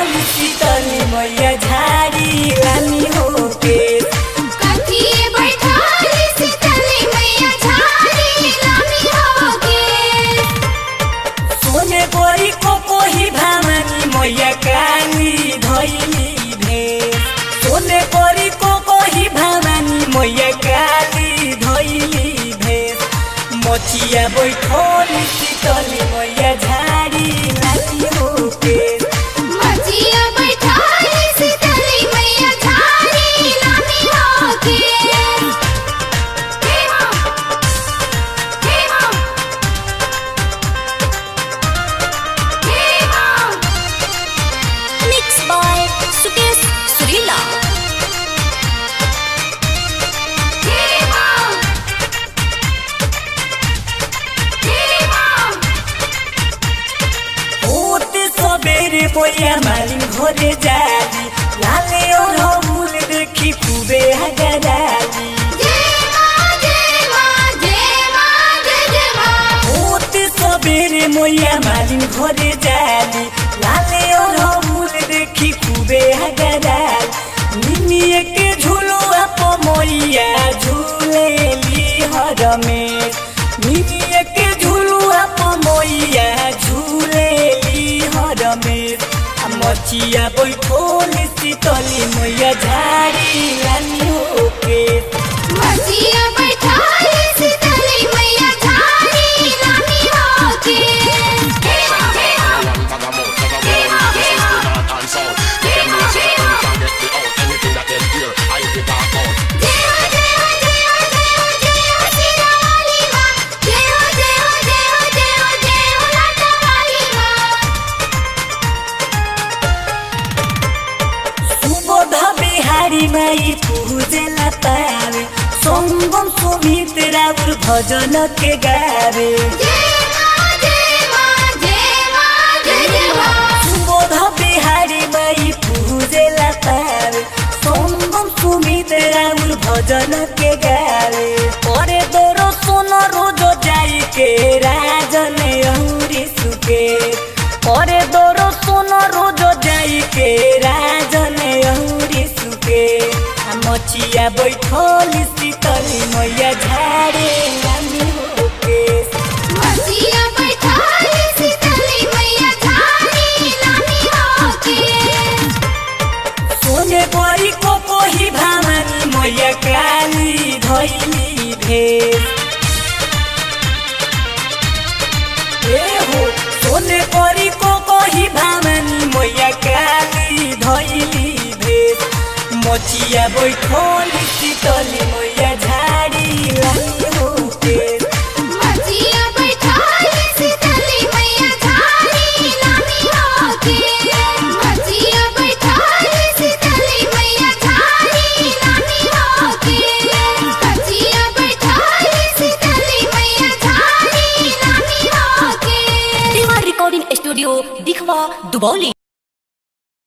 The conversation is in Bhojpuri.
बैठल शीतली मैया झाड़ी लानी होके कथिए बैठल शीतली मैया झाड़ी लानी होके सोने परी को कोही भामानी मैया काली धैली भेष सोने परी को कोही भामानी मैया काली धैली भेष मचिया बैठल शीतली मैया झाड़ी लानी होके मचिया बैठल शीतली मैया झाड़ी लानी होके हे मां मिक्स बाय सुकेश सुरीला सबेरे मैया मालिन घरे जाली लाले और फूल देखी खूबे हगराली सबेरे मैया मालिन घरे जाली लाले और फूल देखी खूबे हगराली निमिए के झूलो आप मैया झूलेली हर में निमिए के झूलो आप मैया झूलेली हर में मचिया बैठल शीतली मैया झाड़ी लानी होके मचिया बैठल शीतली मैया झाड़ी लानी होके माई पूजेला पावे संगम सुमित राउर भजन के गावे सुबोध बिहारी माई पूजेला पावे संगम सुमित राउर भजन के गावे अरे दोरो सोन रोज जाई के राजन औरी सुके अरे दोरो सोन रोज जाई के राजन औरी सुके मचिया बैठल शीतली मैया झाड़ी लानी होके मचिया बैठल शीतली मैया झाड़ी लानी होके सोने परी को कोही भामानी मैया काली धैली भेष हो सोने परी को कोही भामानी मैया काली धैली भेष मचिया बैठल शीतली मैया झाड़ी लानी होके मचिया बैठल शीतली मैया झाड़ी लानी होके मचिया बैठल शीतली मैया झाड़ी लानी होके मचिया बैठल शीतली मैया झाड़ी लानी होके रिकॉर्डिंग स्टूडियो दिखवा दुबौली।